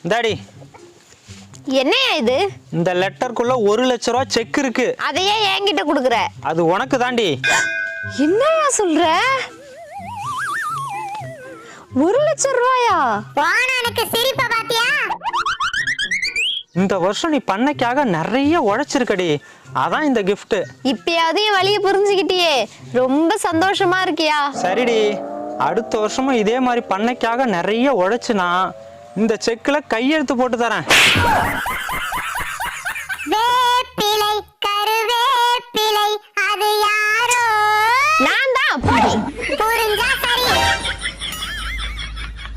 இந்தாடி. என்னையா இது? இந்த லெட்டருக்குள்ள 1 லட்ச ரூபா செக் இருக்கு. அதையே என்கிட்ட குடுக்குற? அது உனக்கு தாண்டி. என்னையா சொல்ற? 1 லட்சம் ரூபாயா? எனக்கு சிரிப்ப பாத்தியா? இந்த வருஷம் நீ பண்ணைக்காக நிறைய உழைச்சிருக்கடி, அதான் இந்த gift. இப்பயாவது என் வழியை புரிஞ்சுக்கிட்டியே, ரொம்ப சந்தோஷமா இருக்கியா? சரிடி, அடுத்த வருஷமும் இதே மாதிரி பண்ணைக்காக நிறைய உழைச்சுனா இந்த செக்ல கையெழுத்து போட்டு தரேன்.